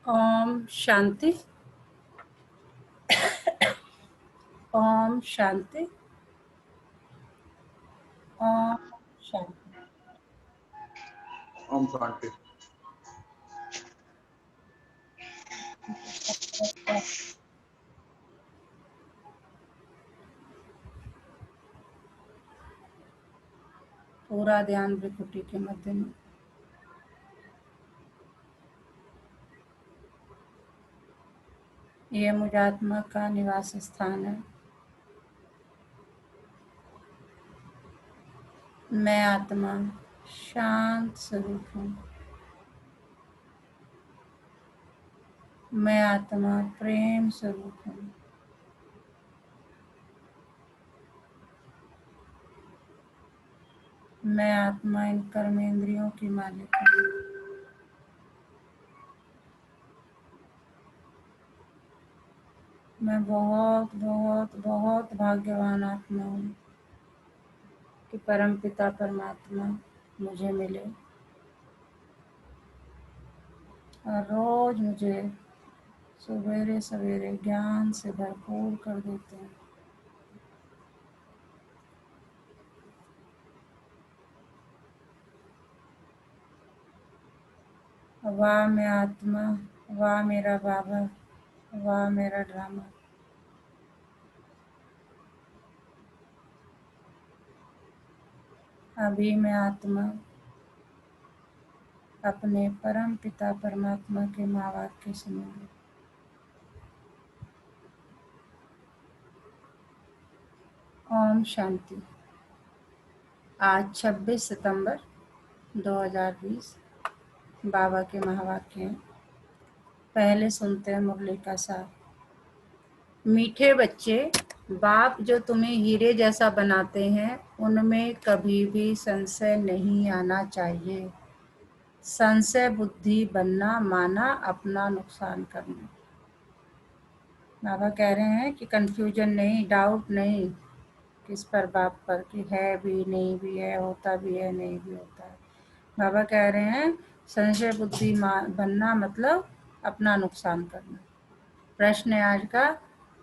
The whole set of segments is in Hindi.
ओम शांति। ओम शांति। ओम शांति। ओम शांति। पूरा ध्यान भ्रिकुटी के मध्य में। यह मुझात्मा का निवास स्थान है। मैं आत्मा शांत स्वरूप हूँ। मैं आत्मा प्रेम स्वरूप हूँ। मैं आत्मा इन कर्मेंद्रियों की मालिक हूँ। मैं बहुत बहुत बहुत भाग्यवान आत्मा हूँ कि परमपिता परमात्मा मुझे मिले और रोज मुझे सवेरे सवेरे ज्ञान से भरपूर कर देते हैं। वाह मैं आत्मा, वाह मेरा बाबा, वाह मेरा ड्रामा। अभी मैं आत्मा अपने परम पिता परमात्मा के माँ वाक्य सुनूंगी। ओम शांति। आज 26 सितंबर 2020 बाबा के महावाक्य हैं। पहले सुनते हैं मुरली का सार। मीठे बच्चे, बाप जो तुम्हें हीरे जैसा बनाते हैं उनमें कभी भी संशय नहीं आना चाहिए। संशय बुद्धि बनना माना अपना नुकसान करना। बाबा कह रहे हैं कि कंफ्यूजन नहीं, डाउट नहीं किस पर, बाप पर, कि है भी नहीं भी है, होता भी है नहीं भी होता है। बाबा कह रहे हैं संशय बुद्धि बनना मतलब अपना नुकसान करना। प्रश्न है आज का,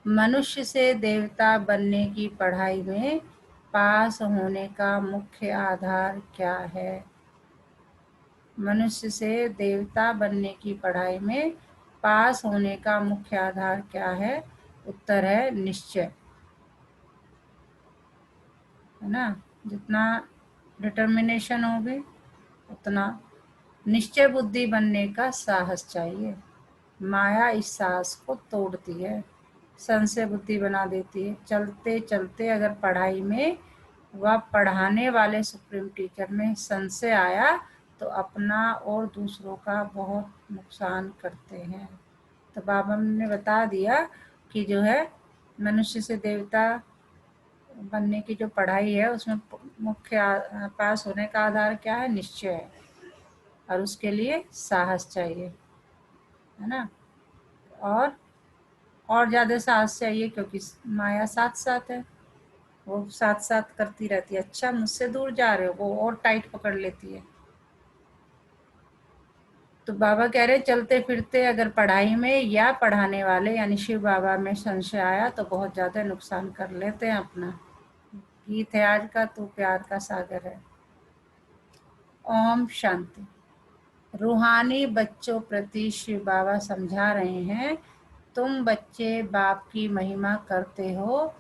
मनुष्य से देवता बनने की पढ़ाई में पास होने का मुख्य आधार क्या है? मनुष्य से देवता बनने की पढ़ाई में पास होने का मुख्य आधार क्या है? उत्तर है निश्चय, है ना। जितना डिटर्मिनेशन होगी उतना निश्चय बुद्धि बनने का साहस चाहिए। माया इस साहस को तोड़ती है, संशय बुद्धि बना देती है। चलते चलते अगर पढ़ाई में व पढ़ाने वाले सुप्रीम टीचर में संशय आया तो अपना और दूसरों का बहुत नुकसान करते हैं। तो बाबा ने बता दिया कि जो है मनुष्य से देवता बनने की जो पढ़ाई है उसमें मुख्य पास होने का आधार क्या है? निश्चय है, और उसके लिए साहस चाहिए, है ना। और ज़्यादा साहस चाहिए क्योंकि माया साथ साथ है, वो साथ साथ करती रहती है। अच्छा मुझसे दूर जा रहे हो, वो और टाइट पकड़ लेती है। तो बाबा कह रहे चलते फिरते अगर पढ़ाई में या पढ़ाने वाले यानी शिव बाबा में संशय आया तो बहुत ज़्यादा नुकसान कर लेते हैं अपना। गीत है आज का, तू प्यार का सागर है। ओम शांति। रूहानी बच्चों प्रति शिव बाबा समझा रहे हैं, तुम बच्चे बाप की महिमा करते हो,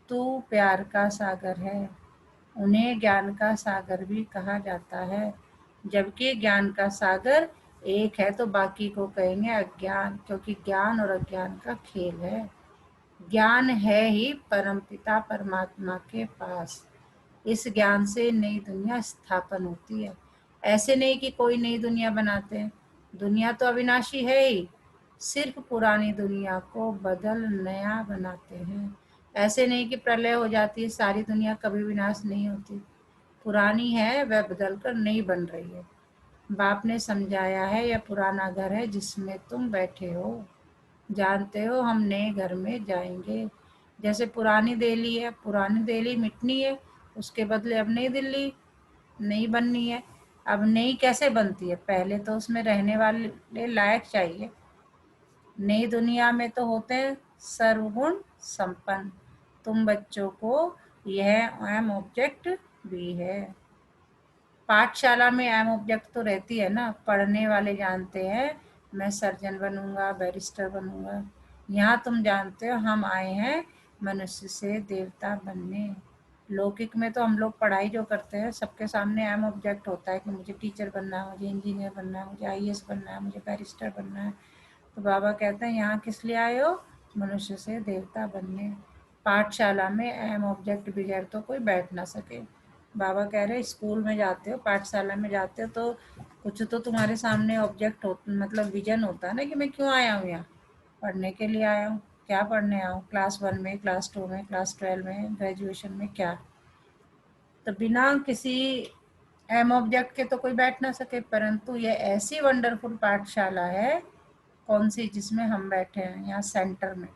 तू प्यार का सागर है। उन्हें ज्ञान का सागर भी कहा जाता है, जबकि ज्ञान का सागर एक है तो बाकी को कहेंगे अज्ञान, क्योंकि ज्ञान और अज्ञान का खेल है। ज्ञान है ही परमपिता परमात्मा के पास। इस ज्ञान से नई दुनिया स्थापन होती है। ऐसे नहीं कि कोई नई दुनिया बनाते हैं, दुनिया तो अविनाशी है ही, सिर्फ पुरानी दुनिया को बदल नया बनाते हैं। ऐसे नहीं कि प्रलय हो जाती है, सारी दुनिया कभी विनाश नहीं होती। पुरानी है वह बदल कर नई बन रही है। बाप ने समझाया है यह पुराना घर है जिसमें तुम बैठे हो। जानते हो हम नए घर में जाएंगे। जैसे पुरानी दिल्ली है, पुरानी दिल्ली मिटनी है, उसके बदले अब नई दिल्ली नई बननी है। अब नई कैसे बनती है? पहले तो उसमें रहने वाले लायक चाहिए, नई दुनिया में तो होते हैं सर्वगुण संपन्न, तुम बच्चों को यह एम ऑब्जेक्ट भी है। पाठशाला में एम ऑब्जेक्ट तो रहती है ना, पढ़ने वाले जानते हैं मैं सर्जन बनूंगा, बैरिस्टर बनूंगा। यहाँ तुम जानते हो हम आए हैं मनुष्य से देवता बनने। लौकिक में तो हम लोग पढ़ाई जो करते हैं सबके सामने एम ऑब्जेक्ट होता है कि मुझे टीचर बनना है, मुझे इंजीनियर बनना है, मुझे आईएएस बनना है, मुझे बैरिस्टर बनना है। तो बाबा कहते हैं यहाँ किस लिए आए हो? मनुष्य से देवता बनने। पाठशाला में एम ऑब्जेक्ट बगैर तो कोई बैठ ना सके। बाबा कह रहे स्कूल में जाते हो, पाठशाला में जाते हो तो कुछ तो तुम्हारे सामने ऑब्जेक्ट हो, मतलब विजन होता है ना कि मैं क्यों आया हूँ यहाँ। पढ़ने के लिए आया हूँ। क्या पढ़ने आया हूँ? क्लास 1 में, क्लास 2 में, क्लास 12 में, ग्रेजुएशन में, क्या? तो बिना किसी एम ऑब्जेक्ट के तो कोई बैठ ना सके, परंतु ये ऐसी वंडरफुल पाठशाला है। कौन सी? जिसमें हम बैठे हैं यहाँ सेंटर में,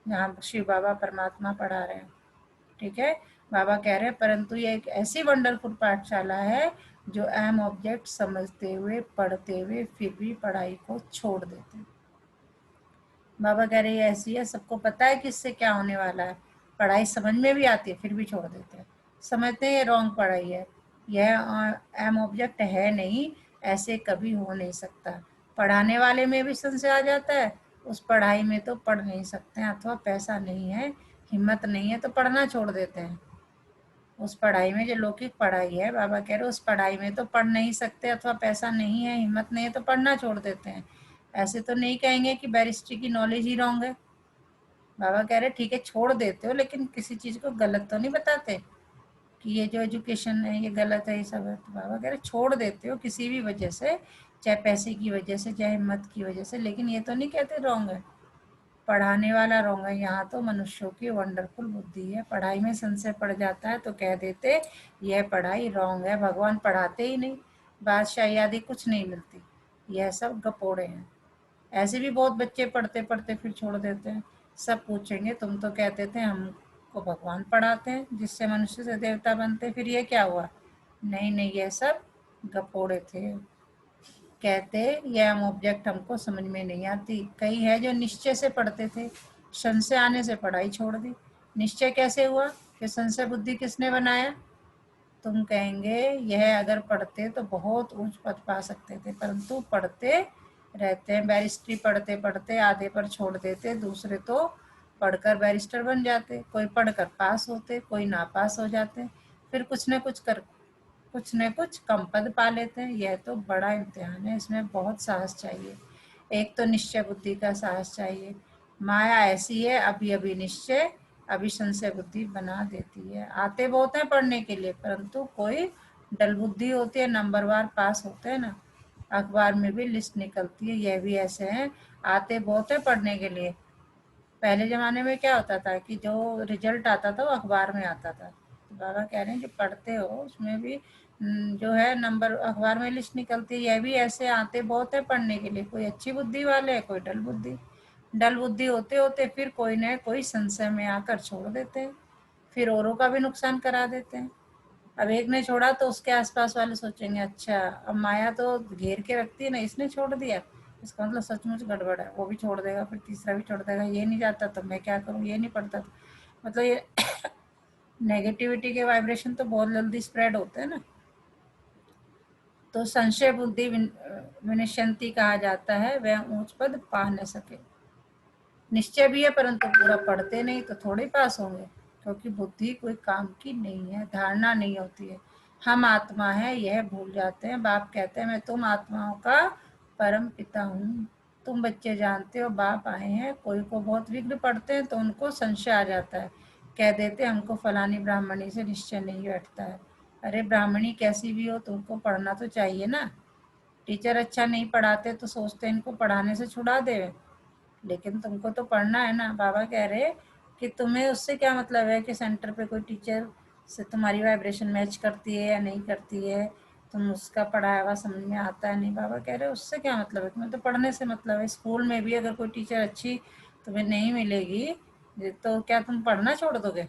यहाँ शिव बाबा परमात्मा पढ़ा रहे हैं। ठीक है। बाबा कह रहे हैं परंतु ये एक ऐसी वंडरफुल पाठशाला है जो एम ऑब्जेक्ट समझते हुए, पढ़ते हुए फिर भी पढ़ाई को छोड़ देते हैं। बाबा कह रहे हैं ऐसी है, सबको पता है कि इससे क्या होने वाला है, पढ़ाई समझ में भी आती है फिर भी छोड़ देते हैं। समझते हैं ये रॉन्ग पढ़ाई है, यह एम ऑब्जेक्ट है नहीं, ऐसे कभी हो नहीं सकता। पढ़ाने वाले में भी संशय आ जाता है, उस पढ़ाई में तो पढ़ नहीं सकते हैं, अथवा पैसा नहीं है, हिम्मत नहीं है, तो पढ़ना छोड़ देते हैं। उस पढ़ाई में जो लौकिक पढ़ाई है, बाबा कह रहे उस पढ़ाई में तो पढ़ नहीं सकते, अथवा पैसा नहीं है, हिम्मत नहीं है, तो पढ़ना छोड़ देते हैं। ऐसे तो नहीं कहेंगे कि बैरिस्ट्री की नॉलेज ही रॉन्ग है। बाबा कह रहे ठीक है छोड़ देते हो, लेकिन किसी चीज़ को गलत तो नहीं बताते कि ये जो एजुकेशन है ये गलत है, ये सब है। तो बाबा कह रहे छोड़ देते हो किसी भी वजह से, चाहे पैसे की वजह से, चाहे हिम्मत की वजह से, लेकिन ये तो नहीं कहते रॉन्ग है। पढ़ाने वाला रॉन्ग है। यहाँ तो मनुष्यों की वंडरफुल बुद्धि है। पढ़ाई में संशय पड़ जाता है तो कह देते यह पढ़ाई रॉन्ग है, भगवान पढ़ाते ही नहीं, बादशाही आदि कुछ नहीं मिलती, यह सब गपोड़े हैं। ऐसे भी बहुत बच्चे पढ़ते पढ़ते फिर छोड़ देते हैं। सब पूछेंगे तुम तो कहते थे हमको भगवान पढ़ाते हैं जिससे मनुष्य से देवता बनते, फिर ये क्या हुआ? नहीं नहीं, ये सब गपोड़े थे। कहते यह हम ऑब्जेक्ट हमको समझ में नहीं आती। कई है जो निश्चय से पढ़ते थे, संशय आने से पढ़ाई छोड़ दी। निश्चय कैसे हुआ कि संशय बुद्धि किसने बनाया? तुम कहेंगे यह अगर पढ़ते तो बहुत ऊंच पद पा सकते थे, परंतु पढ़ते रहते हैं। बैरिस्ट्री पढ़ते पढ़ते आधे पर छोड़ देते, दूसरे तो पढ़कर बैरिस्टर बन जाते, कोई पढ़कर पास होते, कोई नापास हो जाते, फिर कुछ न कुछ कम पद पा लेते हैं। यह तो बड़ा इम्तिहान है, इसमें बहुत साहस चाहिए। एक तो निश्चय बुद्धि का साहस चाहिए। माया ऐसी है, अभी अभी निश्चय, अभी संशय बुद्धि बना देती है। आते बहुत हैं पढ़ने के लिए, परंतु कोई डल बुद्धि होती है, नंबरवार पास होते हैं ना, अखबार में भी लिस्ट निकलती है, यह भी ऐसे हैं। आते बहुत है पढ़ने के लिए। पहले ज़माने में क्या होता था कि जो रिजल्ट आता था वो अखबार में आता था। तो बाबा कह रहे हैं जो पढ़ते हो उसमें भी जो है नंबर अखबार में लिस्ट निकलती है। यह भी ऐसे आते बहुत है पढ़ने के लिए, कोई अच्छी बुद्धि वाले है, कोई डल बुद्धि। डल बुद्धि होते होते फिर कोई न कोई संशय में आकर छोड़ देते हैं, फिर औरों का भी नुकसान करा देते हैं। अब एक ने छोड़ा तो उसके आसपास वाले सोचेंगे अच्छा अब माया तो घेर के रखती है ना, इसने छोड़ दिया, इसका मतलब सचमुच गड़बड़ है, वो भी छोड़ देगा, फिर तीसरा भी छोड़ देगा, ये नहीं जाता तो मैं क्या करूँ, ये नहीं पढ़ता तो। मतलब ये नेगेटिविटी के वाइब्रेशन तो बहुत जल्दी स्प्रेड होते हैं ना। तो संशय बुद्धि विनश्यंती कहा जाता है, वह ऊंच पद पा न सके। निश्चय भी है परंतु पूरा पढ़ते नहीं तो थोड़े पास होंगे, क्योंकि बुद्धि कोई काम की नहीं है, धारणा नहीं होती है। हम आत्मा है यह भूल जाते हैं। बाप कहते हैं मैं तुम आत्माओं का परम पिता हूँ। तुम बच्चे जानते हो बाप आए हैं, कोई को बहुत विघ्न पढ़ते हैं तो उनको संशय आ जाता है, कह देते हमको फलानी ब्राह्मणी से निश्चय नहीं बैठता है। अरे ब्राह्मणी कैसी भी हो तुमको पढ़ना तो चाहिए ना। टीचर अच्छा नहीं पढ़ाते तो सोचते इनको पढ़ाने से छुड़ा दे, लेकिन तुमको तो पढ़ना है ना। बाबा कह रहे कि तुम्हें उससे क्या मतलब है कि सेंटर पे कोई टीचर से तुम्हारी वाइब्रेशन मैच करती है या नहीं करती है, तुम उसका पढ़ाया हुआ समझ में आता है नहीं। बाबा कह रहे उससे क्या मतलब है, तुम्हें तो पढ़ने से मतलब है। स्कूल में भी अगर कोई टीचर अच्छी तुम्हें नहीं मिलेगी तो क्या तुम पढ़ना छोड़ दोगे?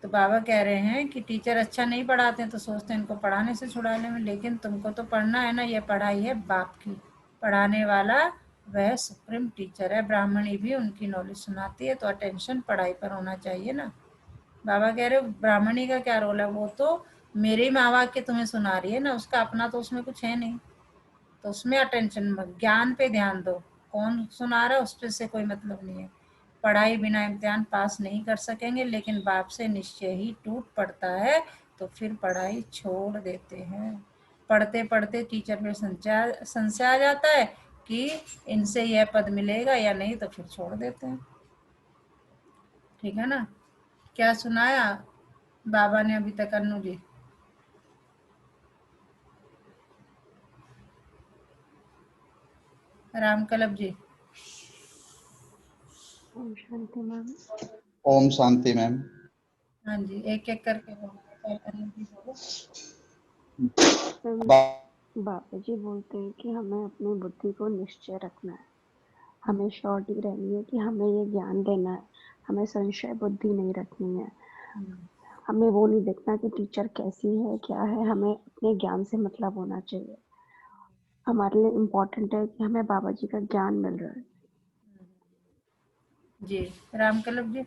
तो बाबा कह रहे हैं कि टीचर अच्छा नहीं पढ़ाते हैं तो सोचते हैं इनको पढ़ाने से छुड़ा लें, लेकिन तुमको तो पढ़ना है ना, ये पढ़ाई है बाप की। पढ़ाने वाला वह सुप्रीम टीचर है। ब्राह्मणी भी उनकी नॉलेज सुनाती है, तो अटेंशन पढ़ाई पर होना चाहिए ना। बाबा कह रहे हो ब्राह्मणी का क्या रोल है, वो तो मेरे माँ बाप के तुम्हें सुना रही है ना, उसका अपना तो उसमें कुछ है नहीं, तो उसमें अटेंशन मत, ज्ञान पे ध्यान दो। कौन सुना रहा है उस पे से कोई मतलब नहीं है। पढ़ाई बिना इम्तिहान पास नहीं कर सकेंगे, लेकिन बाप से निश्चय ही टूट पड़ता है तो फिर पढ़ाई छोड़ देते हैं। पढ़ते पढ़ते टीचर में संशय आ जाता है कि इनसे यह पद मिलेगा या नहीं, तो फिर छोड़ देते हैं। ठीक है ना। क्या सुनाया बाबा ने अभी तक अन्नू जी? रामकलब जी? ओम शांति मैम। ओम शांति मैम। हाँ जी, एक एक करके बोलो। अन्नू जी बोलो। बाबा जी बोलते हैं कि हमें अपनी बुद्धि को निश्चय रखना है, हमें श्योरिटी रहनी है कि हमें ये ज्ञान देना है, हमें संशय बुद्धि नहीं रखनी है, हमें वो नहीं देखना कि टीचर कैसी है क्या है, हमें अपने ज्ञान से मतलब होना चाहिए। हमारे लिए इम्पोर्टेंट है कि हमें बाबा जी का ज्ञान मिल रहा है। जी रामकलब जी?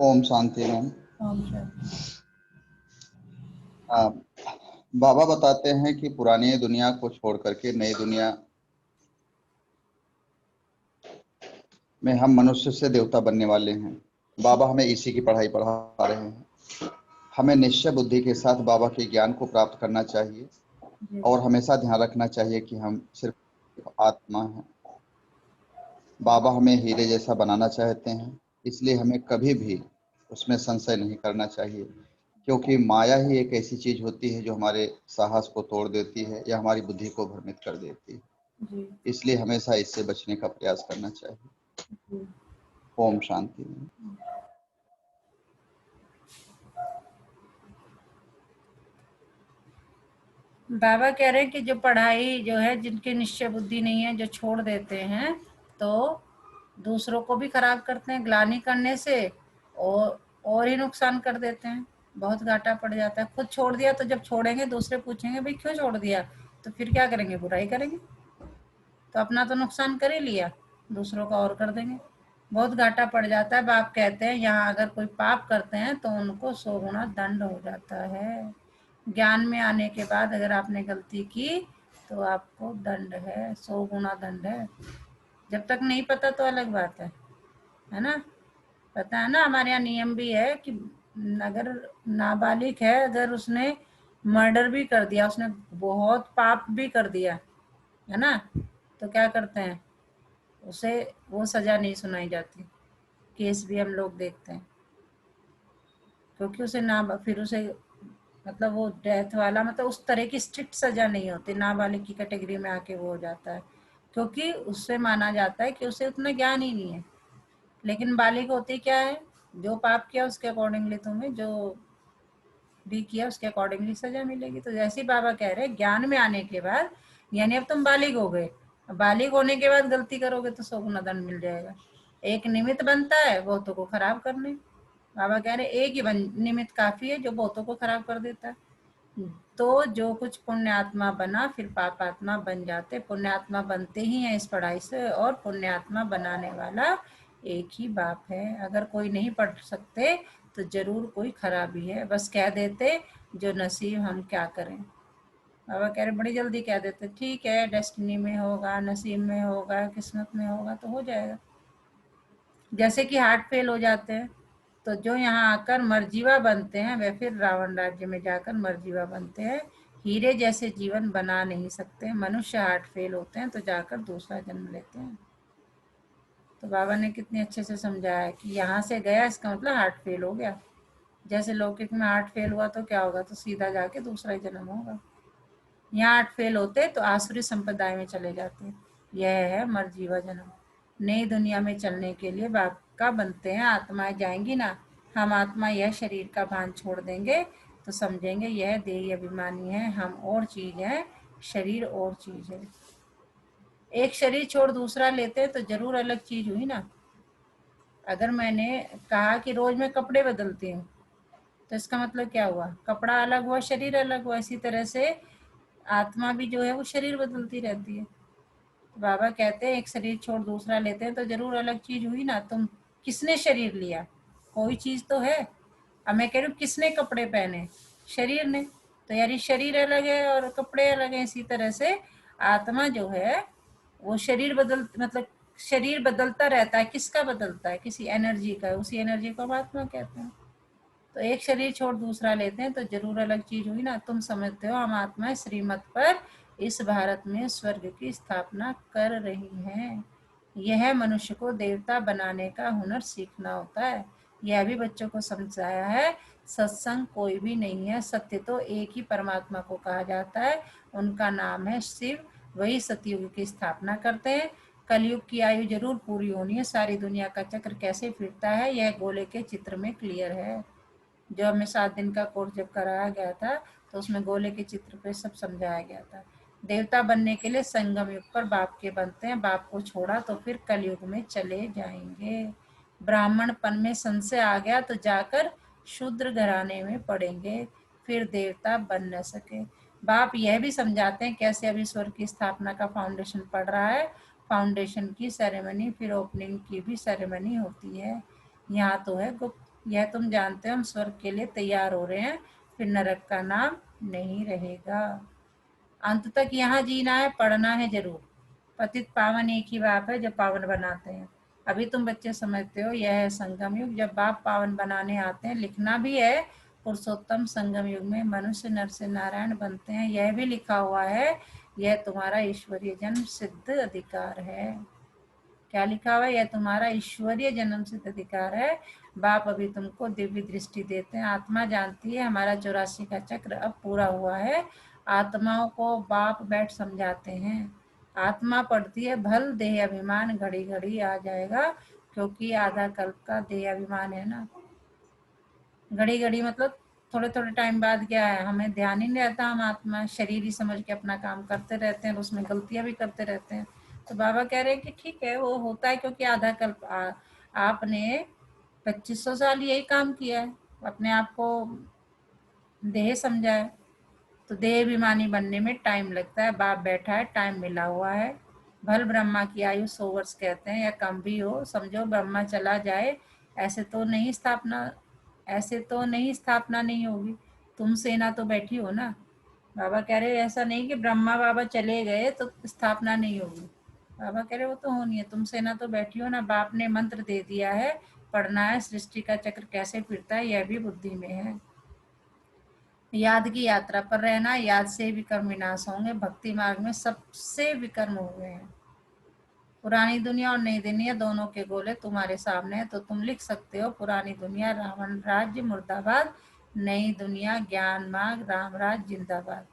ओम शांति मैम। ओम शांति। बाबा बताते हैं कि पुरानी दुनिया को छोड़ करके नई दुनिया में हम मनुष्य से देवता बनने वाले हैं। बाबा हमें इसी की पढ़ाई पढ़ा रहे हैं। हमें निश्चय बुद्धि के साथ बाबा के ज्ञान को प्राप्त करना चाहिए जी और हमेशा ध्यान रखना चाहिए कि हम सिर्फ आत्मा हैं। बाबा हमें हीरे जैसा बनाना चाहते हैं, इसलिए हमें कभी भी उसमें संशय नहीं करना चाहिए, क्योंकि माया ही एक ऐसी चीज होती है जो हमारे साहस को तोड़ देती है या हमारी बुद्धि को भ्रमित कर देती है। जी इसलिए हमेशा इससे बचने का प्रयास करना चाहिए। जी। ओम शांति। बाबा कह रहे हैं कि जो पढ़ाई जो है, जिनकी निश्चय बुद्धि नहीं है, जो छोड़ देते हैं, तो दूसरों को भी खराब करते हैं ग्लानि करने से, और ही नुकसान कर देते हैं। बहुत घाटा पड़ जाता है। खुद छोड़ दिया तो जब छोड़ेंगे दूसरे पूछेंगे भाई क्यों छोड़ दिया, तो फिर क्या करेंगे, बुराई करेंगे। तो अपना तो नुकसान कर ही लिया, दूसरों का और कर देंगे। बहुत घाटा पड़ जाता है। बाप कहते हैं यहाँ अगर कोई पाप करते हैं तो उनको 100 गुना दंड हो जाता है। ज्ञान में आने के बाद अगर आपने गलती की तो आपको दंड है, 100 गुना दंड है। जब तक नहीं पता तो अलग बात है ना। पता है ना, हमारे यहाँ नियम भी है कि अगर नाबालिग है, अगर उसने मर्डर भी कर दिया, उसने बहुत पाप भी कर दिया है ना, तो क्या करते हैं, उसे वो सजा नहीं सुनाई जाती। केस भी हम लोग देखते हैं, क्योंकि उसे ना फिर उसे मतलब वो डेथ वाला, मतलब उस तरह की स्ट्रिक्ट सजा नहीं होती, नाबालिग की कैटेगरी में आके वो हो जाता है, क्योंकि उससे माना जाता है कि उसे उतना ज्ञान ही नहीं है। लेकिन बालिग होती क्या है, जो पाप किया उसके अकॉर्डिंगली तुम्हें जो भी किया उसके अकॉर्डिंगली सजा मिलेगी। तो जैसे ही बाबा कह रहे हैं ज्ञान में आने के बाद, यानी अब तुम बालिग हो गए, बालिग होने के बाद गलती करोगे तो 100 गुना दंड मिल जाएगा। एक निमित्त बनता है बहुतों को खराब करने। बाबा कह रहे एक ही निमित्त काफी है जो बहुतों को खराब कर देता है। तो जो कुछ पुण्यात्मा बना फिर पापात्मा बन जाते। पुण्यात्मा बनते ही हैं इस पढ़ाई से, और पुण्यात्मा बनाने वाला एक ही बाप है। अगर कोई नहीं पढ़ सकते तो जरूर कोई खराबी है, बस कह देते जो नसीब हम क्या करें। बाबा कह रहे बड़ी जल्दी कह देते ठीक है, डेस्टिनी में होगा, नसीब में होगा, किस्मत में होगा तो हो जाएगा। जैसे कि हार्ट फेल हो जाते हैं, तो जो यहाँ आकर मरजीवा बनते हैं वे फिर रावण राज्य में जाकर मरजीवा बनते हैं। हीरे जैसे जीवन बना नहीं सकते। मनुष्य हार्ट फेल होते हैं तो जाकर दूसरा जन्म लेते हैं। तो बाबा ने कितने अच्छे से समझाया कि यहाँ से गया इसका मतलब हार्ट फेल हो गया। जैसे लौकिक में हार्ट फेल हुआ तो क्या होगा, तो सीधा जाके दूसरा ही जन्म होगा। यहाँ हार्ट फेल होते तो आसुरी संप्रदाय में चले जाते। यह है मरजीवा जन्म। नई दुनिया में चलने के लिए बाप का बनते हैं। आत्माएं जाएंगी ना, हम आत्मा यह शरीर का भान छोड़ देंगे तो समझेंगे यह देही अभिमानी है, हम और चीज है, शरीर और चीज है। एक शरीर छोड़ दूसरा लेते हैं तो जरूर अलग चीज हुई ना। अगर मैंने कहा कि रोज मैं कपड़े बदलती हूँ, तो इसका मतलब क्या हुआ, कपड़ा अलग हुआ, शरीर अलग हुआ। इसी तरह से आत्मा भी जो है वो शरीर बदलती रहती है। तो बाबा कहते हैं एक शरीर छोड़ दूसरा लेते हैं तो जरूर अलग चीज हुई ना। तुम किसने शरीर लिया, कोई चीज तो है। अब मैं कह रही हूँ किसने कपड़े पहने, शरीर ने। तो यानी शरीर अलग है और कपड़े अलग हैं। इसी तरह से आत्मा जो है वो शरीर मतलब शरीर बदलता रहता है। किसका बदलता है, किसी एनर्जी का, उसी एनर्जी को हम आत्मा कहते हैं। तो एक शरीर छोड़ दूसरा लेते हैं तो जरूर अलग चीज हुई ना। तुम समझते हो हम आत्मा श्रीमत पर इस भारत में स्वर्ग की स्थापना कर रही हैं। यह मनुष्य को देवता बनाने का हुनर सीखना होता है। यह भी बच्चों को समझाया है। सत्संग कोई भी नहीं है, सत्य तो एक ही परमात्मा को कहा जाता है, उनका नाम है शिव। वही सतयुग की स्थापना करते हैं। कलयुग की आयु जरूर पूरी होनी है। सारी दुनिया का चक्र कैसे फिरता है यह गोले के चित्र में क्लियर है। जो हमें 7 दिन का कोर्स जब कराया गया था तो उसमें गोले के चित्र पे सब समझाया गया था। देवता बनने के लिए संगम युग पर बाप के बनते हैं, बाप को छोड़ा तो फिर कलयुग में चले जाएंगे। ब्राह्मणपन में संशय आ गया तो जाकर शूद्र घराने में पड़ेंगे, फिर देवता बन न सके। बाप यह भी समझाते हैं कैसे अब ईश्वर की स्थापना का फाउंडेशन पड़ रहा है। फाउंडेशन की सेरेमनी फिर ओपनिंग की भी सेरेमनी होती है। यहाँ तो है गुप्त। यह तुम जानते हो हम स्वर्ग के लिए तैयार हो रहे हैं, फिर नरक का नाम नहीं रहेगा। अंत तक यहाँ जीना है, पढ़ना है जरूर। पतित पावन एक ही बाप है जो पावन बनाते हैं। अभी तुम बच्चे समझते हो यह है संगम युग, जब बाप पावन बनाने आते हैं। लिखना भी है पुरुषोत्तम संगम युग में मनुष्य नर से नारायण बनते हैं। यह भी लिखा हुआ है यह तुम्हारा ईश्वरीय जन्म सिद्ध अधिकार है। क्या लिखा हुआ है, यह तुम्हारा ईश्वरीय जन्म सिद्ध अधिकार है। बाप अभी तुमको दिव्य दृष्टि देते हैं। आत्मा जानती है हमारा 84 का चक्र अब पूरा हुआ है। आत्माओं को बाप बैठ समझाते हैं। आत्मा पढ़ती है भल देह अभिमान घड़ी घड़ी आ जाएगा, क्योंकि आधा कल्प का देह अभिमान है ना। घड़ी घड़ी मतलब थोड़े थोड़े टाइम बाद क्या है, हमें ध्यान ही नहीं रहता, हम आत्मा शरीर ही समझ के अपना काम करते रहते हैं, उसमें गलतियां भी करते रहते हैं। तो बाबा कह रहे हैं कि ठीक है वो होता है, क्योंकि आधा कल्प आपने 2500 साल यही काम किया है, अपने आप को देह समझा है। तो देह अभिमानी बनने में टाइम लगता है। बाप बैठा है, टाइम मिला हुआ है। भल ब्रह्मा की आयु 100 वर्ष कहते हैं या कम भी हो, समझो ब्रह्मा चला जाए ऐसे तो नहीं स्थापना, नहीं होगी। तुम सेना तो बैठी हो ना। बाबा कह रहे ऐसा नहीं कि ब्रह्मा बाबा चले गए तो स्थापना नहीं होगी। बाबा कह रहे वो तो होनी है, तुम सेना तो बैठी हो ना। बाप ने मंत्र दे दिया है, पढ़ना है सृष्टि का चक्र कैसे फिरता है यह भी बुद्धि में है। याद की यात्रा पर रहना, याद से विकर्म विनाश होंगे। भक्ति मार्ग में सबसे विकर्म हुए हैं। पुरानी दुनिया और नई दुनिया दोनों के गोले तुम्हारे सामने है, तो तुम लिख सकते हो पुरानी दुनिया रावण राज्य मुर्दाबाद, नई दुनिया ज्ञान मार्ग राम राज जिंदाबाद।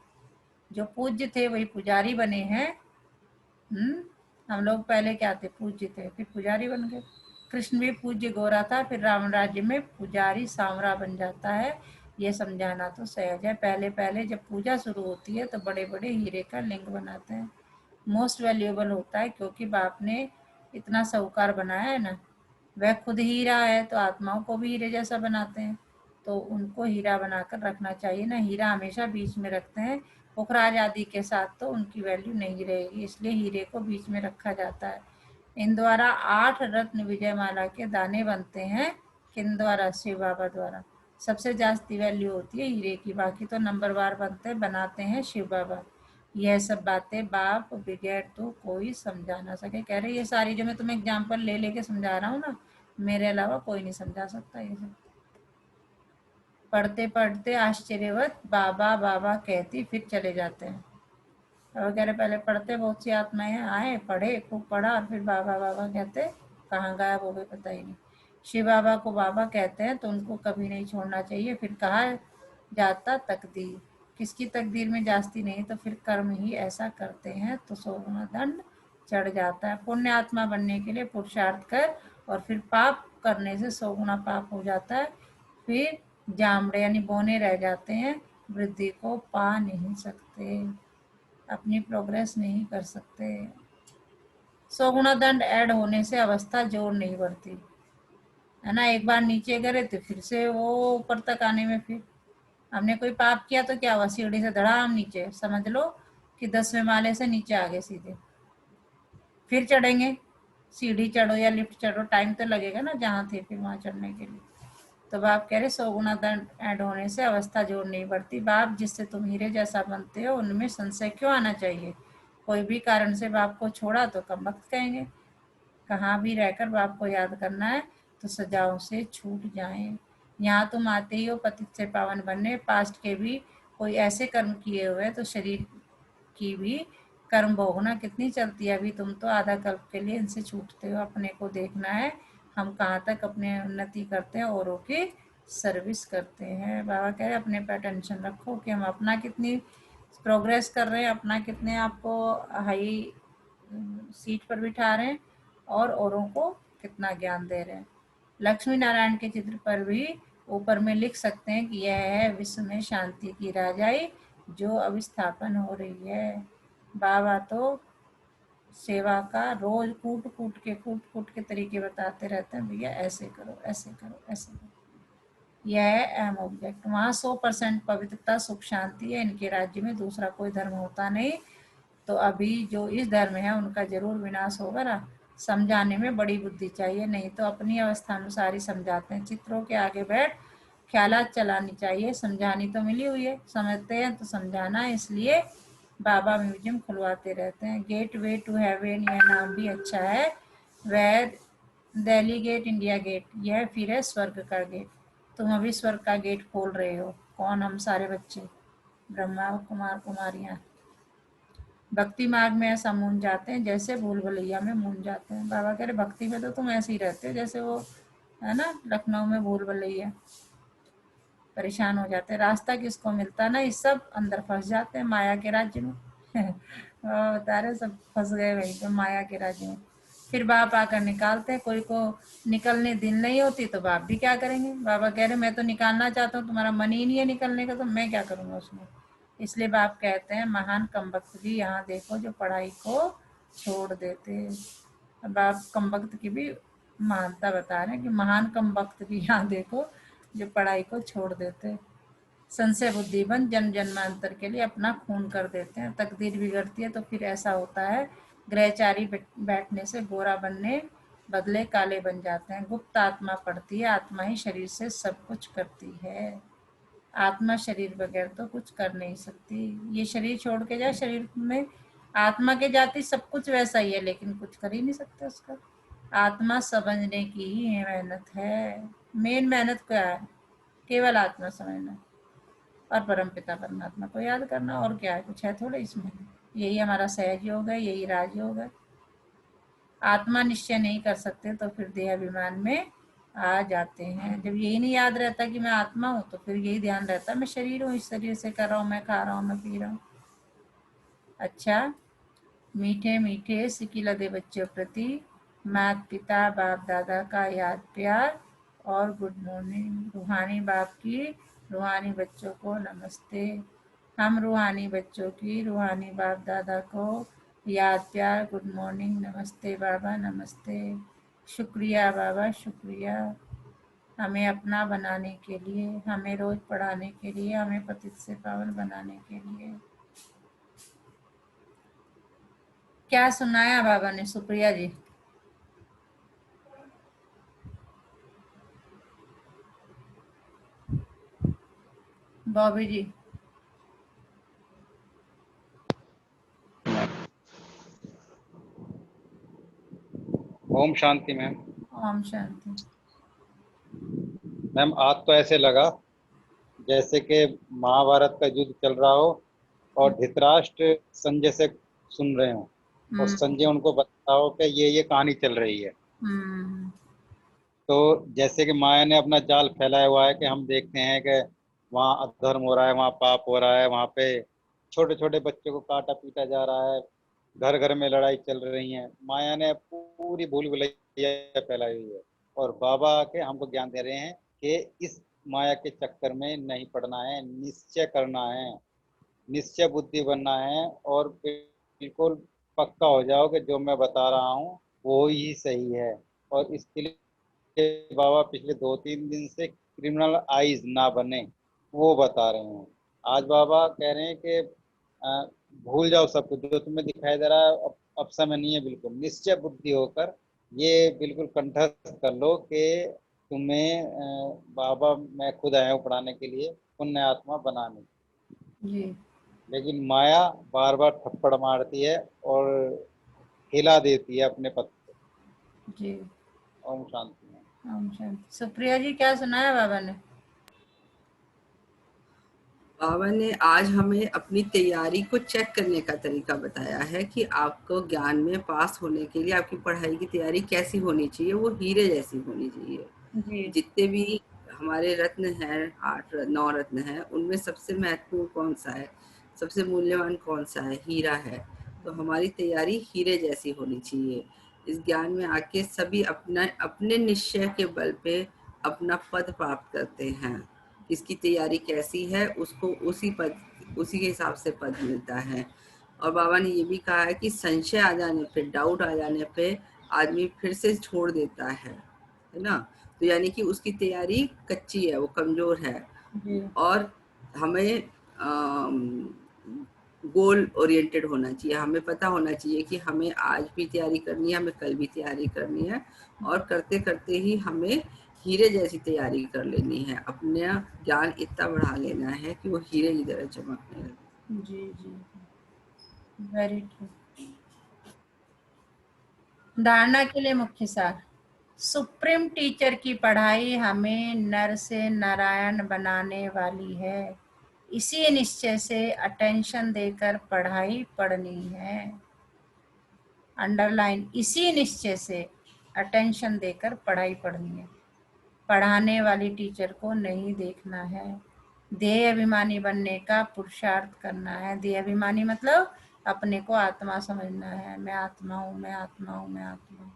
जो पूज्य थे वही पुजारी बने हैं। हम लोग पहले क्या थे, पूज्य थे फिर पुजारी बन गए। कृष्ण भी पूज्य गोरा था, फिर रावण राज्य में पुजारी सांवरा बन जाता है। ये समझाना तो सहज है। पहले पहले जब पूजा शुरू होती है तो बड़े बड़े हीरे का लिंग बनाते हैं। मोस्ट वैल्यूएबल होता है, क्योंकि बाप ने इतना साहूकार बनाया है ना। वह खुद हीरा है तो आत्माओं को भी हीरे जैसा बनाते हैं, तो उनको हीरा बनाकर रखना चाहिए ना। हीरा हमेशा बीच में रखते हैं। पुखराज आदि के साथ तो उनकी वैल्यू नहीं रहेगी, इसलिए हीरे को बीच में रखा जाता है। इन द्वारा 8 रत्न विजयमाला के दाने बनते हैं। किन द्वारा, शिव बाबा द्वारा। सबसे जास्ती वैल्यू होती है हीरे की, बाकी तो नंबरवार बनाते हैं शिव बाबा। यह सब बातें बाप बगैर तो कोई समझा ना सके। कह रहे ये सारी जो मैं तुम्हें एग्जाम्पल ले लेके समझा रहा हूँ ना, मेरे अलावा कोई नहीं समझा सकता ये सब। पढ़ते पढ़ते आश्चर्यवत बाबा बाबा कहती फिर चले जाते हैं। और कह रहे पहले पढ़ते, बहुत सी आत्माएं आए, पढ़े, खूब पढ़ा, और फिर बाबा बाबा कहते कहाँ गया वो भी पता ही नहीं। शिव बाबा को बाबा कहते हैं तो उनको कभी नहीं छोड़ना चाहिए। फिर कहा जाता तकदीर, किसकी तकदीर में जास्ती नहीं, तो फिर कर्म ही ऐसा करते हैं तो 100 गुना दंड चढ़ जाता है। पुण्य आत्मा बनने के लिए पुरुषार्थ कर, और फिर पाप करने से 100 गुना पाप हो जाता है। फिर जामड़े यानी बोने रह जाते हैं, वृद्धि को पा नहीं सकते, अपनी प्रोग्रेस नहीं कर सकते। 100 गुना दंड ऐड होने से अवस्था जोर नहीं बढ़ती। है ना। एक बार नीचे गिरे तो फिर से वो ऊपर तक आने में, फिर हमने कोई पाप किया तो क्या हुआ, सीढ़ी से धड़ाम नीचे, समझ लो कि 10वें माले से नीचे आ गए सीधे। फिर चढ़ेंगे, सीढ़ी चढ़ो या लिफ्ट चढ़ो, टाइम तो लगेगा ना जहाँ थे फिर वहाँ चढ़ने के लिए। तो बाप कह रहे 100 गुना दंड ऐड होने से अवस्था जोड़ नहीं बढ़ती। बाप जिससे तुम हीरे जैसा बनते हो उनमें संशय क्यों आना चाहिए। कोई भी कारण से बाप को छोड़ा तो कम वक्त कहेंगे। कहाँ भी रहकर बाप को याद करना है तो सजाओं से छूट जाएं। यहाँ तुम आते ही हो पतित से पावन बनने, पास्ट के भी कोई ऐसे कर्म किए हुए तो शरीर की भी कर्म भोगना कितनी चलती है। अभी तुम तो आधा कल्प के लिए इनसे छूटते हो। अपने को देखना है हम कहाँ तक अपने उन्नति करते हैं, औरों की सर्विस करते हैं। बाबा कह रहे अपने पर टेंशन रखो कि हम अपना कितनी प्रोग्रेस कर रहे हैं, अपना कितने आपको हाई सीट पर बिठा रहे हैं और औरों को कितना ज्ञान दे रहे हैं। लक्ष्मी नारायण के चित्र पर भी ऊपर में लिख सकते हैं कि यह है विश्व में शांति की राजाई जो अविस्थापन हो रही है। बाबा तो सेवा का रोज कूट कूट के तरीके बताते रहते हैं, भैया ऐसे करो ऐसे करो ऐसे करो। यह है अहम ऑब्जेक्ट। वहाँ 100% पवित्रता सुख शांति है। इनके राज्य में दूसरा कोई धर्म होता नहीं। तो अभी जो इस धर्म है उनका जरूर विनाश होगा ना। समझाने में बड़ी बुद्धि चाहिए, नहीं तो अपनी अवस्था अनुसार ही समझाते हैं। चित्रों के आगे बैठ ख्यालात चलानी चाहिए। समझानी तो मिली हुई है, समझते हैं तो समझाना है। इसलिए बाबा म्यूजियम खुलवाते रहते हैं। गेट वे टू हेवन, यह नाम भी अच्छा है। वह दिल्ली गेट, इंडिया गेट, यह फिर है स्वर्ग का गेट। तुम अभी स्वर्ग का गेट खोल रहे हो। कौन? हम सारे बच्चे, ब्रह्मा कुमार कुमारियाँ भक्ति मार्ग में ऐसा मूंझ जाते हैं जैसे भूल भुलैया में मूंझ जाते हैं। बाबा कह रहे भक्ति में तो तुम ऐसे ही रहते हो जैसे वो है ना लखनऊ में भूल भुलैया, परेशान हो जाते हैं। रास्ता किसको मिलता ना, इस सब अंदर फंस जाते हैं माया के राज्य में। बता रहे सब फंस गए वहीं पे माया के राज्य में। फिर बाप आकर निकालते हैं। कोई को निकलने दिल नहीं होती तो बाप भी क्या करेंगे। बाबा कह रहे मैं तो निकालना चाहता हूँ, तुम्हारा मन ही नहीं है निकलने का, तो मैं क्या करूँगा उसमें। इसलिए बाप कहते हैं महान कमबख्त भी यहाँ देखो जो पढ़ाई को छोड़ देते। अब आप कमबख्त की भी महानता बता रहे हैं कि महान कमबख्त भी यहाँ देखो जो पढ़ाई को छोड़ देते। संशय बुद्धिबंद जन्म जन्मांतर के लिए अपना खून कर देते हैं। तकदीर बिगड़ती है तो फिर ऐसा होता है, ग्रहचारी बैठने से गोरा बनने बदले काले बन जाते हैं। गुप्त आत्मा पढ़ती है, आत्मा ही शरीर से सब कुछ करती है। आत्मा शरीर बगैर तो कुछ कर नहीं सकती। ये शरीर छोड़ के जाए, शरीर में आत्मा के जाती सब कुछ वैसा ही है, लेकिन कुछ कर ही नहीं सकते उसका। आत्मा समझने की ही मेहनत है। मेन मेहनत क्या है? केवल आत्मा समझना और परमपिता परमात्मा को याद करना। और क्या है? कुछ है थोड़ा इसमें। यही हमारा सहज योग है, यही राजयोग है। आत्मा निश्चय नहीं कर सकते तो फिर देह अभिमान में आ जाते हैं। जब यही नहीं याद रहता कि मैं आत्मा हूँ तो फिर यही ध्यान रहता मैं शरीर हूँ, इस शरीर से कर रहा हूँ, मैं खा रहा हूँ, मैं पी रहा हूँ। अच्छा, मीठे मीठे सिकी लदे बच्चों प्रति माता पिता बाप दादा का याद प्यार और गुड मॉर्निंग। रूहानी बाप की रूहानी बच्चों को नमस्ते। हम रूहानी बच्चों की रूहानी बाप दादा को याद प्यार, गुड मॉर्निंग, नमस्ते बाबा नमस्ते। शुक्रिया बाबा शुक्रिया, हमें अपना बनाने के लिए, हमें रोज पढ़ाने के लिए, हमें पतित से पावन बनाने के लिए। क्या सुनाया बाबा ने? सुप्रिया जी। बॉबी जी। ओम शांति मैम। ओम शांति। मैम आज तो ऐसे लगा जैसे कि महाभारत का युद्ध चल रहा हो और धृतराष्ट्र संजय से सुन रहे हो और संजय उनको बता हो कि ये कहानी चल रही है। तो जैसे कि माया ने अपना जाल फैलाया हुआ है कि हम देखते हैं कि वहाँ अधर्म हो रहा है, वहाँ पाप हो रहा है, वहाँ पे छोटे छोटे बच्चों को काटा पीटा जा रहा है, घर घर में लड़ाई चल रही है। माया ने पूरी भूल भुलैया फैलाई हुई है और बाबा के हमको ज्ञान दे रहे हैं कि इस माया के चक्कर में नहीं पड़ना है, निश्चय करना है, निश्चय बुद्धि बनना है और बिल्कुल पक्का हो जाओ कि जो मैं बता रहा हूँ वो ही सही है। और इसके लिए कि बाबा पिछले 2-3 दिन से क्रिमिनल आइज ना बने, वो बता रहे हैं। आज बाबा कह रहे हैं कि भूल जाओ सब कुछ जो तुम्हें दिखाई दे रहा है, अब समय नहीं है, बिल्कुल निश्चय बुद्धि होकर ये बिल्कुल कंठस्थ कर लो कि तुम्हें बाबा मैं खुद आया हूँ पढ़ाने के लिए, पुण्य आत्मा बनाने। जी लेकिन माया बार बार थप्पड़ मारती है और हिला देती है अपने पद को। जी। ओम शांति। ओम शांति। सुप्रिया जी क्या सुनाया बाबा ने? बाबा ने आज हमें अपनी तैयारी को चेक करने का तरीका बताया है कि आपको ज्ञान में पास होने के लिए आपकी पढ़ाई की तैयारी कैसी होनी चाहिए, वो हीरे जैसी होनी चाहिए। जी जितने भी हमारे रत्न हैं, 9 रत्न हैं, उनमें सबसे महत्वपूर्ण कौन सा है, सबसे मूल्यवान कौन सा है? हीरा है। तो हमारी तैयारी हीरे जैसी होनी चाहिए। इस ज्ञान में आके सभी अपने निश्चय के बल पे अपना पद प्राप्त करते हैं। किसकी तैयारी कैसी है उसको उसी के हिसाब से पद मिलता है। और बाबा ने ये भी कहा है कि संशय आ जाने पे, डाउट आ जाने पे आदमी फिर से छोड़ देता है ना। तो यानी कि उसकी तैयारी कच्ची है, वो कमजोर है। जी और हमें गोल ओरिएंटेड होना चाहिए। हमें पता होना चाहिए कि हमें आज भी तैयारी करनी है, हमें कल भी तैयारी करनी है, और करते करते ही हमें हीरे जैसी तैयारी कर लेनी है। अपना ज्ञान इतना बढ़ा लेना है कि वो हीरे की तरह चमकने लगे। जी जी वेरी ट्रू। धारणा के लिए मुख्य सार। सुप्रीम टीचर की पढ़ाई हमें नर से नारायण बनाने वाली है। इसी निश्चय से अटेंशन देकर पढ़ाई पढ़नी है। अंडरलाइन, इसी निश्चय से अटेंशन देकर पढ़ाई पढ़नी है। पढ़ाने वाली टीचर को नहीं देखना है। देह अभिमानी बनने का पुरुषार्थ करना है। देह अभिमानी मतलब अपने को आत्मा समझना है। मैं आत्मा हूँ, मैं आत्मा हूँ, मैं आत्मा हूँ।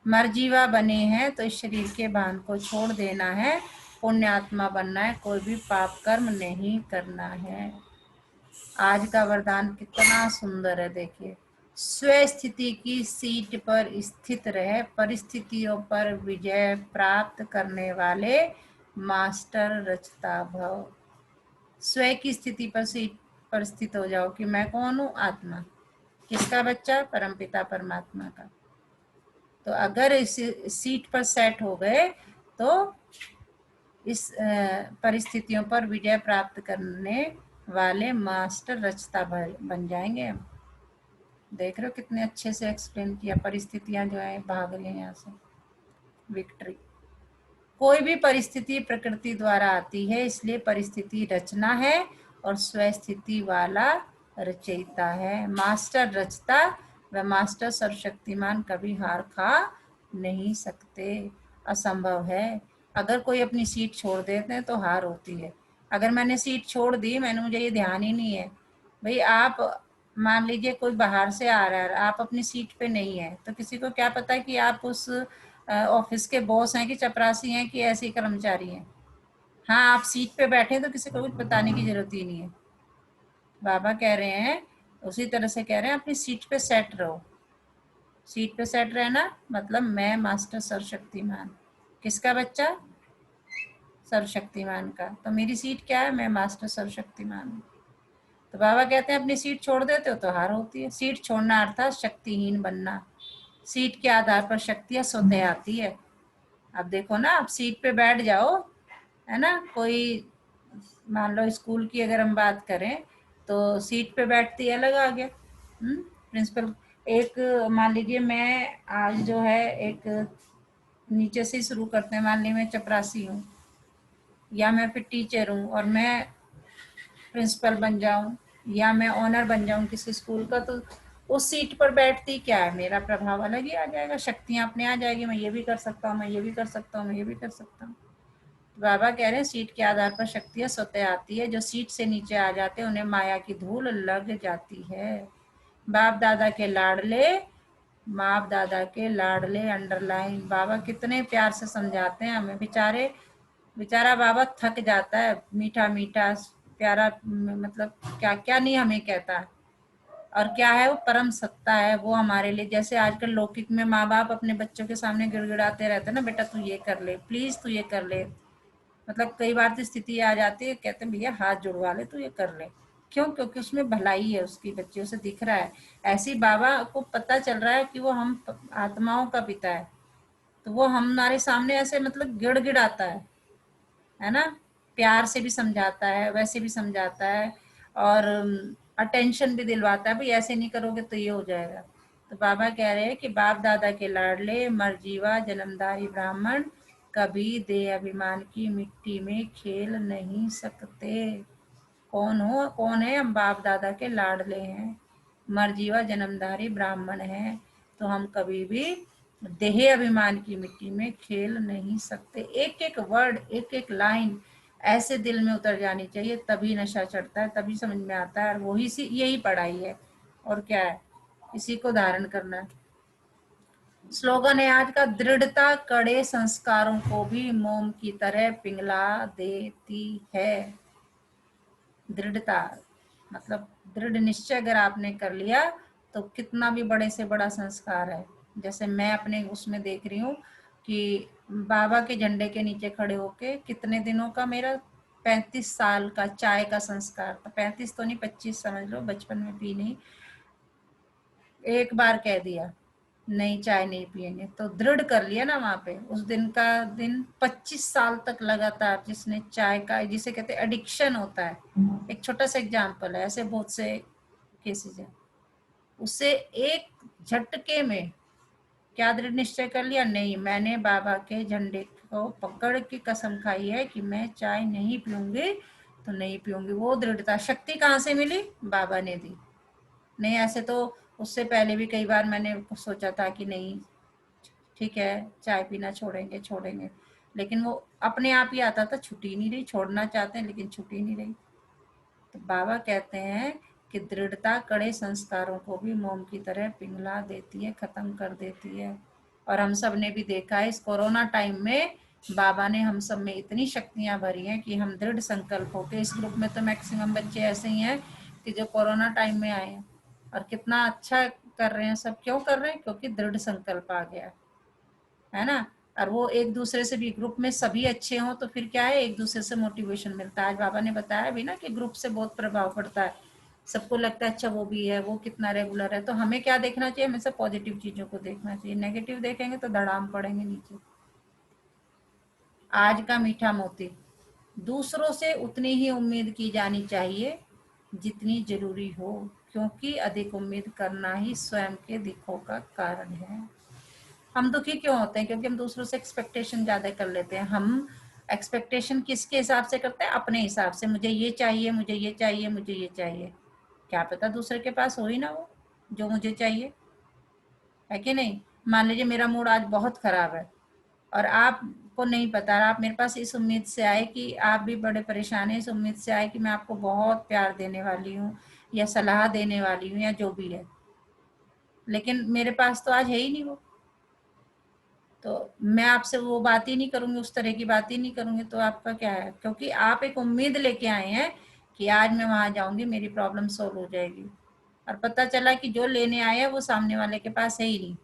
मरजीवा बने हैं तो इस शरीर के भान को छोड़ देना है। पुण्य आत्मा बनना है, कोई भी पाप कर्म नहीं करना है। आज का वरदान कितना सुंदर है, देखिए। स्वस्थिति की सीट पर स्थित रहे, परिस्थितियों पर विजय प्राप्त करने वाले मास्टर रचता भव। स्व की स्थिति पर सीट पर स्थित हो जाओ कि मैं कौन हूँ? आत्मा। किसका बच्चा? परमपिता परमात्मा का। तो अगर इस सीट पर सेट हो गए तो इस परिस्थितियों पर विजय प्राप्त करने वाले मास्टर रचता बन जाएंगे हम। देख रहे हो कितने अच्छे से एक्सप्लेन किया। परिस्थितियां जो है भाग रही हैं यहाँ से। विक्ट्री। कोई भी परिस्थिति प्रकृति द्वारा आती है, इसलिए परिस्थिति रचना है और स्वस्थिति वाला रचयिता है। मास्टर रचता व मास्टर सर्वशक्तिमान कभी हार खा नहीं सकते, असंभव है। अगर कोई अपनी सीट छोड़ देते हैं तो हार होती है। अगर मैंने सीट छोड़ दी, मुझे ये ध्यान ही नहीं है भाई। आप मान लीजिए कोई बाहर से आ रहा है, आप अपनी सीट पे नहीं है, तो किसी को क्या पता कि आप उस ऑफिस के बॉस हैं कि चपरासी हैं कि ऐसे ही कर्मचारी हैं। हाँ, आप सीट पे बैठे तो किसी को कुछ बताने की जरूरत ही नहीं है। बाबा कह रहे हैं उसी तरह से कह रहे हैं, अपनी सीट पे सेट रहो। सीट पे सेट रहना मतलब मैं मास्टर सर्वशक्तिमान। किसका बच्चा? सर्वशक्तिमान का। तो मेरी सीट क्या है? मैं मास्टर सर्वशक्तिमान हूँ। तो बाबा कहते हैं अपनी सीट छोड़ देते हो तो हार होती है। सीट छोड़ना अर्थात शक्तिहीन बनना। सीट के आधार पर शक्तियाँ स्वतः आती है। अब देखो ना, आप सीट पे बैठ जाओ, है ना। कोई मान लो स्कूल की अगर हम बात करें तो सीट पे बैठती अलग आ गया। प्रिंसिपल एक मान लीजिए मैं आज जो है एक नीचे से शुरू करते हैं। मान लीजिए मैं चपरासी हूँ या मैं फिर टीचर हूँ और मैं प्रिंसिपल बन जाऊँ या मैं ऑनर बन जाऊँ किसी स्कूल का, तो उस सीट पर बैठती क्या है, मेरा प्रभाव अलग ही आ जाएगा। शक्तियाँ अपने आ जाएगी। मैं ये भी कर सकता हूँ, मैं ये भी कर सकता हूँ, मैं ये भी कर सकता हूँ। बाबा कह रहे हैं सीट के आधार पर शक्तियाँ स्वतः आती है। जो सीट से नीचे आ जाते हैं उन्हें माया की धूल लग जाती है। बाप दादा के लाडले, बाप दादा के लाडले। अंडरलाइन। बाबा कितने प्यार से समझाते हैं हमें। बेचारा बाबा थक जाता है। मीठा मीठा प्यारा, मतलब क्या क्या नहीं हमें कहता है। और क्या है, वो परम सत्ता है। वो हमारे लिए, जैसे आजकल लौकिक में माँ बाप अपने बच्चों के सामने गिड़गिड़ाते रहते हैं ना, बेटा तू ये कर ले, प्लीज तू ये कर ले। मतलब कई बार तो स्थिति आ जाती है, कहते हैं भैया हाथ जुड़वा ले, तू ये कर ले। क्यों? क्योंकि उसमें भलाई है, उसकी बच्चियों से दिख रहा है। ऐसे ही बाबा को पता चल रहा है कि वो हम आत्माओं का पिता है, तो वो हमारे सामने ऐसे मतलब गिड़गिड़ाता है ना, प्यार से भी समझाता है, वैसे भी समझाता है, और अटेंशन भी दिलवाता है, भाई ऐसे नहीं करोगे तो ये हो जाएगा। तो बाबा कह रहे हैं कि बाप दादा के लाडले मरजीवा जन्मधारी ब्राह्मण कभी देह अभिमान की मिट्टी में खेल नहीं सकते। कौन है? हम बाप दादा के लाडले हैं, मरजीवा जन्मधारी ब्राह्मण हैं, तो हम कभी भी देह अभिमान की मिट्टी में खेल नहीं सकते। एक एक वर्ड, एक एक लाइन ऐसे दिल में उतर जानी चाहिए, तभी नशा चढ़ता है, तभी समझ में आता है। और वही सी यही पढ़ाई है, और क्या है, इसी को धारण करना है। स्लोगन है आज का, दृढ़ता कड़े संस्कारों को भी मोम की तरह पिघला देती है। दृढ़ता मतलब दृढ़ निश्चय अगर आपने कर लिया तो कितना भी बड़े से बड़ा संस्कार है। जैसे मैं अपने उसमें देख रही हूँ कि बाबा के झंडे के नीचे खड़े होके कितने दिनों का मेरा 35 साल का चाय का संस्कार था। 35 तो नहीं, 25 समझ लो, बचपन में पी नहीं, एक बार कह दिया नहीं चाय नहीं पियेंगे, तो दृढ़ कर लिया ना वहां पे। उस दिन का दिन 25 साल तक लगातार जिसने चाय का, जिसे कहते हैं एडिक्शन होता है, एक छोटा सा एग्जाम्पल है, ऐसे बहुत से केसेस हैं। उससे एक झटके में क्या दृढ़ निश्चय कर लिया, नहीं मैंने बाबा के झंडे को पकड़ के कसम खाई है कि मैं चाय नहीं पीऊंगी तो नहीं पीऊंगी। वो दृढ़ता शक्ति कहाँ से मिली? बाबा ने दी। नहीं ऐसे तो उससे पहले भी कई बार मैंने सोचा था कि नहीं ठीक है चाय पीना छोड़ेंगे छोड़ेंगे, लेकिन वो अपने आप ही आता था, छुट्टी नहीं रही। छोड़ना चाहते हैं लेकिन छुट्टी नहीं रही। तो बाबा कहते हैं कि दृढ़ता कड़े संस्कारों को भी मोम की तरह पिघला देती है, खत्म कर देती है। और हम सब ने भी देखा है इस कोरोना टाइम में बाबा ने हम सब में इतनी शक्तियां भरी हैं कि हम दृढ़ संकल्प होकर, इस ग्रुप में तो मैक्सिमम बच्चे ऐसे ही हैं कि जो कोरोना टाइम में आए हैं, और कितना अच्छा कर रहे हैं सब। क्यों कर रहे हैं? क्योंकि दृढ़ संकल्प आ गया है ना। और वो एक दूसरे से भी, ग्रुप में सभी अच्छे हों तो फिर क्या है, एक दूसरे से मोटिवेशन मिलता है। आज बाबा ने बताया भी ना कि ग्रुप से बहुत प्रभाव पड़ता है, सबको लगता है अच्छा वो भी है, वो कितना रेगुलर है। तो हमें क्या देखना चाहिए? हमेशा पॉजिटिव चीजों को देखना चाहिए। नेगेटिव देखेंगे तो धड़ाम पड़ेंगे नीचे। आज का मीठा मोती, दूसरों से उतनी ही उम्मीद की जानी चाहिए जितनी जरूरी हो, क्योंकि अधिक उम्मीद करना ही स्वयं के दुखों का कारण है। हम दुखी क्यों होते हैं? क्योंकि हम दूसरों से एक्सपेक्टेशन ज्यादा कर लेते हैं। हम एक्सपेक्टेशन किसके हिसाब से करते हैं? अपने हिसाब से। मुझे ये चाहिए, मुझे ये चाहिए, मुझे ये चाहिए। क्या पता दूसरे के पास हो ही ना वो जो मुझे चाहिए, है कि नहीं। मान लीजिए मेरा मूड आज बहुत खराब है और आपको नहीं पता, आप मेरे पास इस उम्मीद से आए कि आप भी बड़े परेशान हैं, इस उम्मीद से आए कि मैं आपको बहुत प्यार देने वाली हूँ या सलाह देने वाली हूँ या जो भी है, लेकिन मेरे पास तो आज है ही नहीं वो। तो मैं आपसे वो बात ही नहीं करूंगी, उस तरह की बात ही नहीं करूंगी। तो आपका क्या है? क्योंकि आप एक उम्मीद लेके आए हैं कि आज मैं वहां जाऊंगी मेरी प्रॉब्लम सॉल्व हो जाएगी, और पता चला कि जो लेने आया वो सामने वाले के पास है ही नहीं।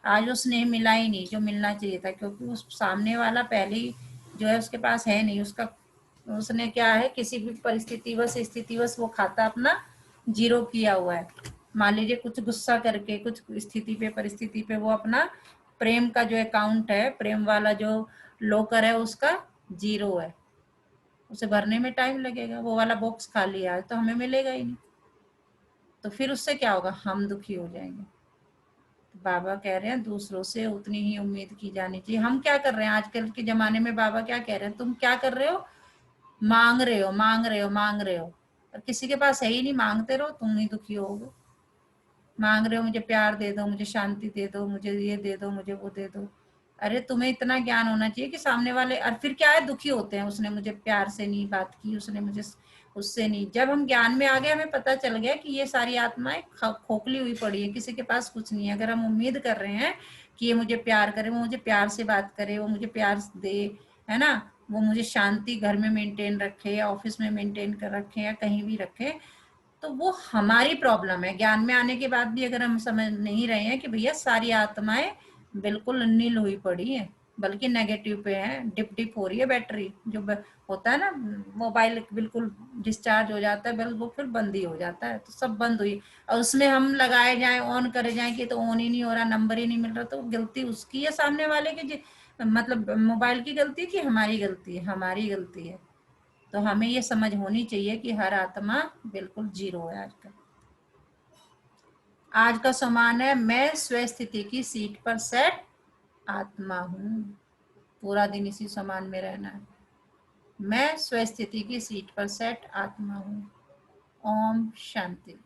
आज वो स्नेह मिला ही नहीं जो मिलना चाहिए था, क्योंकि उस सामने वाला पहले ही जो है उसके पास है नहीं। उसका उसने क्या है, किसी भी परिस्थितिवश स्थितिवश वो खाता अपना जीरो किया हुआ है। मान लीजिए कुछ गुस्सा करके कुछ स्थिति पे परिस्थिति पे वो अपना प्रेम का जो अकाउंट है, प्रेम वाला जो लोकर है उसका जीरो है, उसे भरने में टाइम लगेगा। वो वाला बॉक्स खाली है तो हमें मिलेगा ही नहीं। तो फिर उससे क्या होगा? हम दुखी हो जाएंगे। तो बाबा कह रहे हैं दूसरों से उतनी ही उम्मीद की जानी चाहिए। हम क्या कर रहे हैं आजकल के जमाने में? बाबा क्या कह रहे हैं? तुम क्या कर रहे हो? मांग रहे हो, मांग रहे हो, मांग रहे हो, और किसी के पास है ही नहीं। मांगते रहो, तुम ही दुखी होगे। मांग रहे हो मुझे प्यार दे दो, मुझे शांति दे दो, मुझे ये दे दो, मुझे वो दे दो। अरे तुम्हें इतना ज्ञान होना चाहिए कि सामने वाले, और फिर क्या है, दुखी होते हैं, उसने मुझे प्यार से नहीं बात की, उसने मुझे उससे नहीं। जब हम ज्ञान में आ गए हमें पता चल गया कि ये सारी आत्माएं खोखली हुई पड़ी है, किसी के पास कुछ नहीं है। अगर हम उम्मीद कर रहे हैं कि ये मुझे प्यार करे, वो मुझे प्यार से बात करे, वो मुझे प्यार दे, है ना, वो मुझे शांति घर में मेंटेन रखे या ऑफिस में मेंटेन कर रखे या कहीं भी रखे, तो वो हमारी प्रॉब्लम है। ज्ञान में आने के बाद भी अगर हम समझ नहीं रहे हैं कि भैया सारी आत्माएं बिल्कुल नील हुई पड़ी है, बल्कि नेगेटिव पे है, डिप डिप हो रही है बैटरी, जो होता है ना मोबाइल बिल्कुल डिस्चार्ज हो जाता है, बल्कि वो फिर बंद ही हो जाता है, तो सब बंद हुई और उसमें हम लगाए जाएं ऑन करे जाएं कि तो ऑन ही नहीं हो रहा, नंबर ही नहीं मिल रहा, तो गलती उसकी है सामने वाले की, मतलब मोबाइल की गलती की हमारी गलती है? हमारी गलती है। तो हमें ये समझ होनी चाहिए कि हर आत्मा बिल्कुल जीरो है। आज का समान है, मैं स्वस्थिति की सीट पर सेट आत्मा हूँ। पूरा दिन इसी समान में रहना है। मैं स्वस्थिति की सीट पर सेट आत्मा हूँ। ओम शांति।